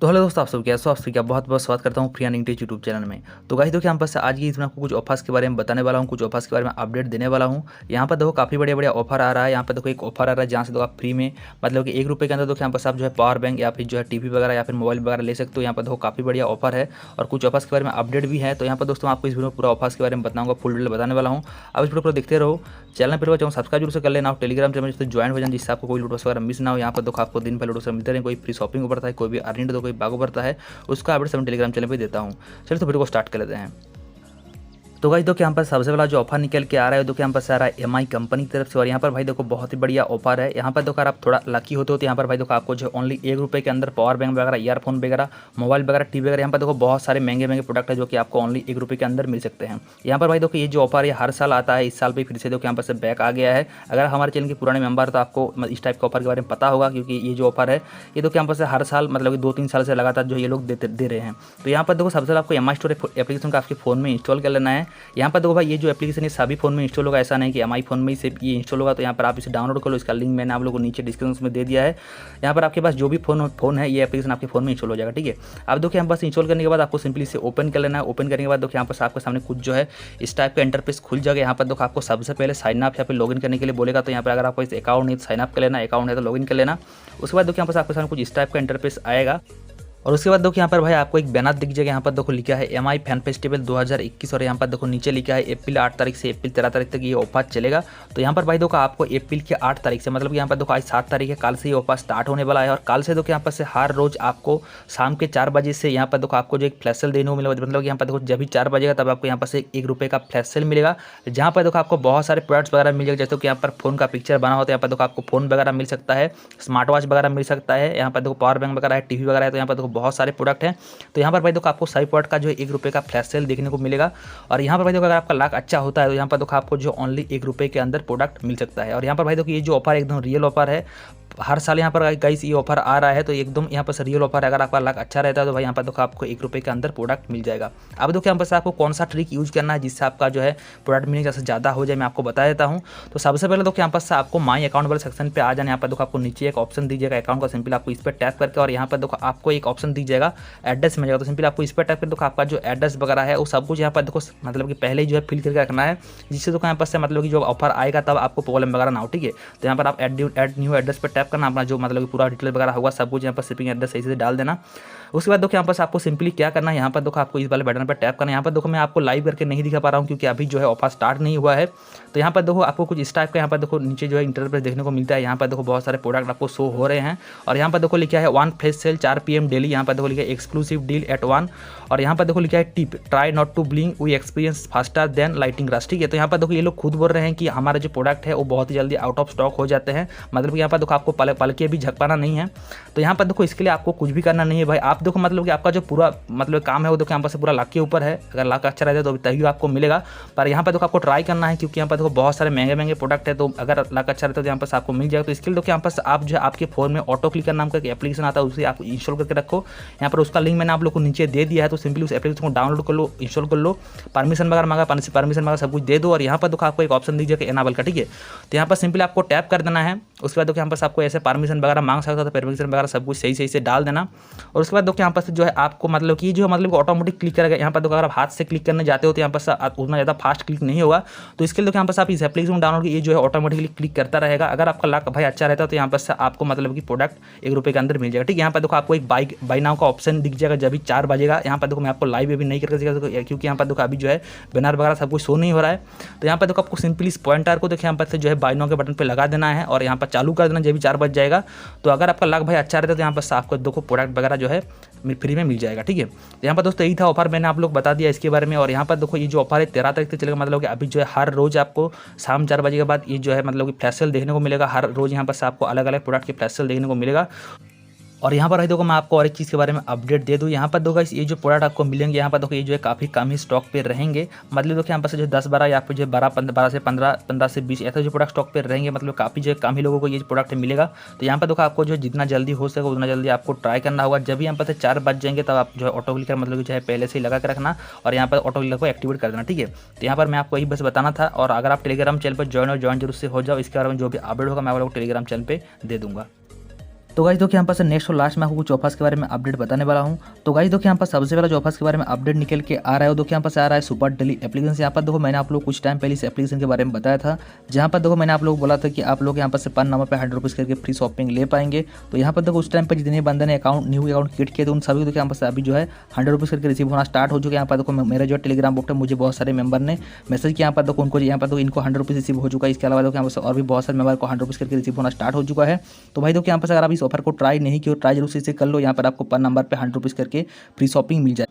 तो हेलो दोस्तों, आप सब कैसे हो? आप सबका बहुत बहुत स्वागत करता हूँ free earning tips YouTube channel में। तो गाइस देखिए, हम पास आज की इसमें आपको कुछ ऑफर्स के बारे में बताने वाला हूँ, कुछ ऑफर्स के बारे में अपडेट देने वाला हूँ। यहाँ पर देखो काफ़ी बढ़िया बढ़िया ऑफर आ रहा है। यहाँ पर देखो एक ऑफर आ रहा है जहाँ से देखो आप फ्री में मतलब कि ₹1 के अंदर देखो यहाँ पर आप जो है पावर बैंक या फिर जो है टीवी वगैरह या फिर मोबाइल वगैरह ले सकते हो। यहाँ पर देखो काफ़ी बढ़िया ऑफर है और कुछ ऑफर्स के बारे में अपडेट भी है। तो यहाँ पर दोस्तों आपको इस वीडियो में पूरा ऑफर्स के बारे में बताऊँगा, फुल डिटेल बताने वाला हूँ। अब इस वीडियो को देखते रहो। चैनल पर चाहूँ सब्सक्राइब जरूर से कर लेना और टेलीग्राम चैनल से ज्वाइन हो जाए, जिससे आपको कोई वीडियोस वगैरह मिस ना हो। यहाँ पर देखो आपको दिन भर वीडियोस मिलते रहे, कोई फ्री शॉपिंग बढ़ता है, कोई भी अर्निंग तो कोई बागो बढ़ता है, उसका अपडेट सब टेलीग्राम चैनल पे देता हूँ। चलिए तो वीडियो को स्टार्ट कर लेते हैं। तो गाइस देखो यहाँ पर सबसे पहला जो ऑफर निकल के आ रहा है, देखो यहाँ पर आ रहा है एमआई कंपनी की तरफ से। और यहाँ पर भाई देखो बहुत ही बढ़िया ऑफर है। यहाँ पर देखो अगर आप थोड़ा लकी होते हो तो यहाँ पर भाई देखो आपको जो ओनली ₹1 के अंदर पावर बैंक वगैरह, ईयरफोन वगैरह, मोबाइल वगैरह, टीवी वगैरह, यहाँ पर देखो बहुत सारे महंगे महंगे प्रोडक्ट है जो कि आपको ओनली ₹1 के अंदर मिल सकते हैं। यहाँ पर भाई देखो ये जो ऑफर है हर साल आता है, इस साल भी फिर से देखो यहाँ पर से बैक आ गया है। अगर हमारे चैनल के पुराने मेंबर तो आपको इस टाइप के ऑफर के बारे में पता होगा, क्योंकि ये जो ऑफर है ये तो यहाँ पर से हर साल मतलब 2-3 साल से लगातार जो ये लोग दे रहे हैं। तो यहाँ पर देखो सबसे पहले आपको एमआई स्टोर एप्लीकेशन का आपके फ़ोन में इंस्टॉल कर लेना है। यहाँ पर देखो भाई ये जो एप्लीकेशन है सभी फोन में इंस्टॉल होगा, ऐसा नहीं कि एमआई फोन में ही सिर्फ ये इंस्टॉल होगा। तो यहाँ पर आप इसे डाउनलोड कर लो, इसका लिंक मैंने आप लोगों को नीचे डिस्क्रिप्शन में दे दिया है। यहाँ पर आपके पास जो भी फोन है ये एप्लीकेशन आपके फोन में इंस्टॉल हो जाएगा, ठीक है। अब देखिए यहाँ बस इंस्टॉल करने के बाद आपको सिंपली इसे ओपन कर लेना है। ओपन करने के बाद देखिए यहाँ पर आपके सामने कुछ जो है इस टाइप का इंटरफेस खुल जाएगा। यहाँ पर देखो आपको सबसे पहले साइन अप या फिर लॉगिन करने के लिए बोलेगा। तो यहाँ पर अगर आपको इस अकाउंट नहीं तो साइन अप कर लेना, अकाउंट है तो लॉगिन कर लेना। उसके बाद देखिए यहाँ पर आपके सामने कुछ इस टाइप का इंटरफेस आएगा। और उसके बाद देखो यहाँ पर भाई आपको एक बैनर दिख जाएगा। यहाँ पर देखो लिखा है एमआई फैन फेस्टिवल 2021 और यहाँ पर देखो नीचे लिखा है अप्रैल 8 तारीख से अप्रैल 13 तारीख तक ये ऑफर चलेगा। तो यहाँ पर भाई देखो आपको अप्रैल के 8 तारीख से मतलब कि यहाँ पर देखो आज 7 तारीख है, कल से ये ऑफर स्टार्ट होने वाला है। और कल से देखो यहाँ पर से हर रोज आपको शाम के 4 बजे से यहाँ पर देखो आपको जो एक फ्लैश सेल देने को मिलेगा। मतलब यहाँ पर देखो जब भी 4 बजेगा तब आपको यहाँ पर से ₹1 का फ्लैश सेल मिलेगा, जहाँ पर देखो आपको बहुत सारे प्रोडक्ट्स वगैरह मिल जाएगा। जैसे कि यहाँ पर फोन का पिक्चर बना होता है, यहाँ पर देखो आपको फोन वगैरह मिल सकता है, स्मार्ट वॉच वगैरह मिल सकता है, यहाँ पर देखो पावर बैंक वगैरह है, टीवी वगैरह है। तो यहाँ पर देखो बहुत सारे प्रोडक्ट हैं। तो यहाँ पर भाई देखो आपको सही प्रोडक्ट का जो है ₹1 का फ्लैश सेल देखने को मिलेगा। और यहाँ पर भाई देखो अगर आपका लाख अच्छा होता है तो यहाँ पर देखो आपको जो ओनली ₹1 के अंदर प्रोडक्ट मिल सकता है। और यहाँ पर भाई देखो ये जो ऑफर एकदम रियल ऑफर है, हर साल यहाँ पर गाइस ये ऑफर आ रहा है, तो एकदम यहाँ पर रियल ऑफर है। अगर आपका लक अच्छा रहता है तो भाई यहाँ पर देखो आपको ₹1 के अंदर प्रोडक्ट मिल जाएगा। अब देखो यहाँ पर से आपको कौन सा ट्रिक यूज करना है जिससे आपका जो है प्रोडक्ट मिलने जैसे ज़्यादा हो जाए, मैं आपको बता देता हूँ। तो सबसे पहले देखो यहाँ पर से आपको माई अकाउंट वाले सेक्शन पे आ जाना। यहाँ पर देखो आपको नीचे एक ऑप्शन दीजिएगा अकाउंट का, सिंपल आपको इस पर टैप करके और यहाँ पर देखो आपको एक ऑप्शन दीजिएगा एड्रेस मिल जाएगा। तो सिंपल आपको इस पर टैप कर देखो आपका जो एड्रेस वगैरह है वो सब कुछ यहाँ पर देखो मतलब कि पहले ही जो है फिल करके रखना है, जिससे देखो यहाँ पर से मतलब कि जो ऑफर आएगा तब आपको प्रॉब्लम वगैरह ना हो, ठीक है। तो यहाँ पर आप एड न्यू एड्रेस पर टैप करना, अपना जो मतलब पूरा डिटेल वगैरह होगा सब कुछ यहाँ पर शिपिंग एड्रेस सही से डाल देना। उसके बाद देखो यहाँ पर आपको सिंपली क्या करना है, यहाँ पर देखो आपको इस वाले बटन पर टैप करना है। यहाँ पर देखो मैं आपको लाइव करके नहीं दिखा पा रहा हूँ क्योंकि अभी जो है ऑफर स्टार्ट नहीं हुआ है। तो यहाँ पर देखो आपको कुछ इस टाइप का यहाँ पर देखो नीचे जो है इंटरफेस देखने को मिलता है। यहाँ पर देखो बहुत सारे प्रोडक्ट आपको शो हो रहे हैं और यहाँ पर देखो लिखा है 1 फ्लैश सेल 4 PM डेली। यहाँ पर देखो लिखा है एक्सक्लूसिव डील एट 1 और यहाँ पर देखो लिखा है tip try not to blink we experience faster than lightning rush, ठीक है। तो यहाँ पर देखो ये लोग खुद बोल रहे हैं कि हमारे जो प्रोडक्ट है वो बहुत ही जल्दी आउट ऑफ स्टॉक हो जाते हैं। मतलब कि यहाँ पर देखो आपको पल के भी झकपाना नहीं है। तो यहाँ पर देखो इसके लिए आपको कुछ भी करना नहीं है भाई। आप देखो मतलब कि आपका जो पूरा मतलब काम है वो देखो यहाँ पर से पूरा लाख के ऊपर है। अगर लाख अच्छा रहता है तो तभी आपको मिलेगा, पर यहाँ पर देखो आपको ट्राई करना है क्योंकि यहाँ पर देखो बहुत सारे महंगे महंगे प्रोडक्ट है। तो अगर लाख अच्छा रहता है तो यहाँ पर आपको मिल जाएगा। तो इसके लिए देखो यहाँ पर आप जो है आपके फोन में ऑटो क्लिकर नाम का एप्लीकेशन आता है, उसे आप इंस्टॉल करके रखो। यहाँ पर उसका लिंक मैंने आप लोग को नीचे दे दिया है। तो सिंपली उस एप्लीकेशन को डाउनलोड कर लो, इंस्टॉल कर लो, परमिशन वगैरह मांगा परमिशन मांगा सब कुछ दे दो। और यहाँ पर देखो आपको एक ऑप्शन दीजिएगा एनाबल का, ठीक है। तो यहाँ पर सिंपली आपको टैप कर देना है। उसके बाद देखो यहाँ पर आपको ऐसे परमिशन वगैरह मांग सकता है, तो परमिशन वगैरह सब कुछ सही से डाल देना। और उसके बाद देखो यहाँ पर जो है आपको मतलब कि जो मतलब ऑटोमेटिक क्लिक करेगा। यहाँ पर देखो अगर आप हाथ से क्लिक करने जाते हो तो यहाँ पर उतना ज़्यादा फास्ट क्लिक नहीं होगा। तो इसके लिए देखो यहाँ पर आप इस एप्लीकेशन डाउनलोड ये जो है ऑटोमेटिकली क्लिक करता रहेगा। अगर आपका लक भाई अच्छा रहता है तो यहाँ पर आपको मतलब कि प्रोडक्ट ₹1 के अंदर मिल जाएगा, ठीक है। यहाँ पर देखो आपको एक बाई नाउ का ऑप्शन दिख जाएगा जब भी 4 बजेगा। यहाँ पर देखो मैं आपको लाइव अभी नहीं करके दिखाऊंगा क्योंकि यहाँ पर देखो अभी जो है बैनर वगैरह सब कुछ शो नहीं हो रहा है। तो यहाँ पर देखो आपको सिंपली इस पॉइंटर को देखिए यहाँ पर से जो है बाई नाउ के बटन पर लगा देना है और यहाँ पर चालू कर देना जब भी 4 बज जाएगा। तो अगर आपका लक भाई अच्छा रहता है तो यहाँ पर आपको देखो प्रोडक्ट वगैरह जो है फ्री में मिल जाएगा, ठीक है। तो यहाँ पर दोस्तों यही था ऑफर, मैंने आप लोग बता दिया इसके बारे में। और यहाँ पर देखो ये जो ऑफर है 13 तारीख तक चलेगा। मतलब कि अभी जो है हर रोज आपको शाम 4 बजे के बाद ये जो है मतलब कि फ्लैश सेल देखने को मिलेगा। हर रोज यहाँ पर आपको अलग अलग प्रोडक्ट के फ्लैश सेल देखने को मिलेगा। और यहाँ पर भाई देखो मैं आपको और एक चीज़ के बारे में अपडेट दे दूँ। यहाँ पर देखो ये जो प्रोडक्ट आपको मिलेंगे यहाँ पर देखो ये जो है काफ़ी कम ही स्टॉक पे रहेंगे। मतलब देखो यहाँ पर से जो 10-12 या फिर जो 12 से 15 से 20 ऐसे जो प्रोडक्ट स्टॉक पे रहेंगे। मतलब काफ़ी जो है कम ही लोगों को ये प्रोडक्ट मिलेगा। तो यहाँ पर देखो आपको जो जितना जल्दी हो सके उतना जल्दी आपको ट्राई करना होगा। जब भी यहाँ पर से 4 बज जाएंगे तब आप जो है ऑटो क्लिकर मतलब जो है पहले से ही लगा के रखना और यहाँ पर ऑटो क्लिकर को एक्टिवेट कर देना, ठीक है। तो यहाँ पर मैं आपको यही बस बताना था। और अगर आप टेलीग्राम चैनल पर ज्वाइन जरूर से हो जाओ। इसके बारे में जो भी अपडेट होगा मैं आप लोग टेलीग्राम चैनल पर दे दूँगा। तो गाइस देखिए यहाँ पर से नेक्स्ट और लास्ट में आपको कुछ ऑफर्स के बारे में अपडेट बताने वाला हूँ। तो गाइस देखिए यहाँ पर सबसे पहला जो ऑफर्स के बारे में अपडेट निकल के आ रहा है, देखिए यहाँ पर से आ रहा है सुपर डेली एप्लीकेशन। यहाँ पर देखो मैंने आप लोग कुछ टाइम पहले इस एप्लीकेशन के बारे में बताया था, जहाँ पर देखो मैंने आप लोग बोला था कि आप लोग यहाँ पर से 5 नंबर पर 100 रुपीज़ करके फ्री शॉपिंग ले पाएंगे। तो यहाँ पर देखो उस टाइम पर जितने बंदे ने अकाउंट न्यू अकाउंट क्रिएट किए थे उन सभी को देखिए यहाँ पर से अभी जो है 100 रुपीज़ करके रिसीव होना स्टार्ट हो चुका है। यहाँ पर देखो मेरे जो टेलीग्राम बुक है मुझे बहुत सारे मेंबर ने मैसेज किया, यहाँ पर देखो उनको यहाँ पर देखो इनको 100 रुपीज़ रिसीव हो चुका है। इसके अलावा देखो यहाँ पर और भी बहुत सारे मेंबर को 100 रुपीज़ करके रिसीव होना स्टार्ट हो चुका है। तो भाई देखो यहाँ पर अगर आप इस ऑफर को ट्राई नहीं किया, ट्राई जरूर से कर लो। यहाँ पर आपको पर नंबर पे 100 रुपीज़ करके फ्री शॉपिंग मिल जाए।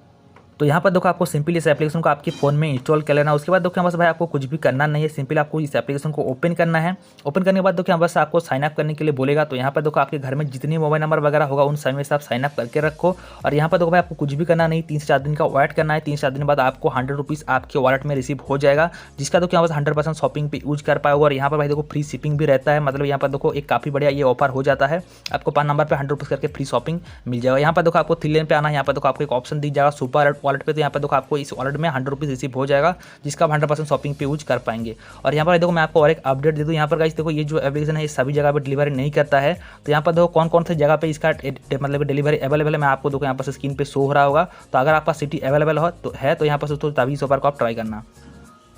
तो यहाँ पर देखो आपको सिंपली इस एप्लीकेशन को आपके फ़ोन में इंस्टॉल कर लेना। उसके बाद देखो यहाँ बस भाई आपको कुछ भी करना नहीं है, सिंपली आपको इस एप्लीकेशन को ओपन करना है। ओपन करने के बाद देखो यहाँ बस आपको साइन अप करने के लिए बोलेगा। तो यहाँ पर देखो आपके घर में जितनी मोबाइल नंबर वगैरह होगा उन सभी में से आप साइन अप करके रखो। और यहाँ पर देखो भाई आपको कुछ भी करना नहीं, 3 से 4 दिन का वेट करना है। 3 से 4 दिन बाद आपको 100 रुपीज़ आपके वॉलेट में रिसीव हो जाएगा, जिसका देखो यहाँ पर 100% शॉपिंग पे यूज कर पाओगे। और यहाँ पर भाई देखो फ्री शिपिंग भी रहता है, मतलब यहाँ पर देखो एक काफ़ी बढ़िया ये ऑफर हो जाता है। आपको 5 नंबर पर 100 रुपीज़ करके फ्री शॉपिंग मिल जाएगा। यहाँ पर देखो आपको 3 लेन पे आना है। यहाँ पर देखो आपको एक ऑप्शन दी जाएगा सुपर वॉलेट पे। तो यहाँ पर देखो आपको इस वॉलेट में 100 रुपीज़ रिसीव हो जाएगा, जिसका आप 100% शॉपिंग पे यूज कर पाएंगे। और यहाँ पर देखो मैं आपको और एक अपडेट दे दूँ। यहाँ पर गाइस देखो ये जो एप्लीकेशन है ये सभी जगह पे डिलीवरी नहीं करता है। तो यहाँ पर देखो कौन कौन सी जगह पे इसका मतलब डिलीवरी अवेलेबल है मैं आपको देखो यहाँ पर स्क्रीन पे शो हो रहा होगा। तो अगर आपका सिटी अवेलेबल हो तो यहाँ पर तो तभी इस ऑफर को आप ट्राई करना।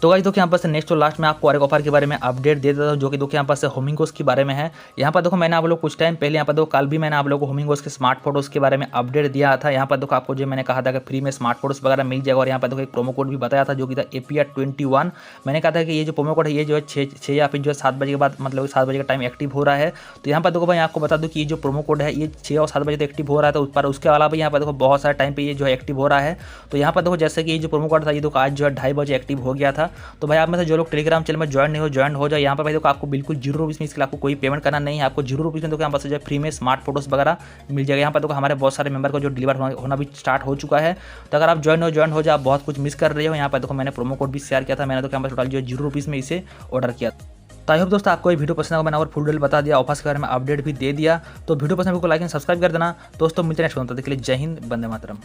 तो गाइस देखो यहाँ पर से नेक्स्ट और लास्ट में आपको और एक ऑफर के बारे में अपडेट दे देता हूँ, जो कि देखो यहाँ पर से होमिंगोस के बारे में है। यहाँ पर देखो मैंने आप लोग कुछ टाइम पहले यहाँ पर देखो कल भी मैंने आप लोगों को होमिंगोस के स्मार्ट फोटोज़ के बारे में अपडेट दिया था। यहाँ पर देखो आपको जो मैंने कहा था कि फ्री में स्मार्ट फोटोज़ वगैरह मिल जाएगा। और यहाँ पर देखो एक प्रोमो कोड भी बताया था जो कि था APR21। मैंने कहा था कि ये जो प्रोमो कोड है ये जो है 6 या फिर जो है 7 बजे के बाद मतलब 7 बजे का टाइम एक्टिव हो रहा है। तो यहाँ पर देखो भाई आपको बता दूँ कि ये जो प्रोमो कोड है ये 6 और 7 बजे तक एक्टिव हो रहा है। तो पर उसके अलावा यहाँ पर देखो बहुत सारे टाइम पर ये जो है एक्टिव हो रहा है। तो यहाँ पर देखो जैसे कि ये जो प्रोमो कोड था ये देखो आज जो है 2:30 बजे एक्टिव हो गया था। तो भाई आप में से जो लोग टेलीग्राम चैनल में ज्वाइन नहीं हो ज्वाइन हो जाए। यहाँ पर भाई देखो आपको बिल्कुल 0 रुपीज़ में इसके लिए आपको कोई पेमेंट करना नहीं है। आपको 0 रुपीज़ में देखो यहाँ पर से जो फ्री में स्मार्ट फोटोज़ वगैरह मिल जाएगा। यहाँ पर देखो हमारे बहुत सारे मेंबर को जो डिलीवर होना भी स्टार्ट हो चुका है। तो अगर आप ज्वाइन हो जाए, आप बहुत कुछ मिस कर रहे हो। यहाँ पर देखो मैंने प्रोमो कोड भी शेयर किया था, मैंने तो यहाँ पर टोटल जो 0 रुपीज़ में इसे ऑर्डर किया। तो आई होप दोस्तों आपको ये वीडियो पसंद होगा। मैंने और फुल डिटेल बता दिया, ऑफर्स के बारे में अपडेट भी दे दिया। तो वीडियो पसंद को लाइक एंड सब्सक्राइब कर देना। दोस्तों मिलते हैं नेक्स्ट वीडियो में, तब तक के लिए जय हिंद, वंदे मातरम।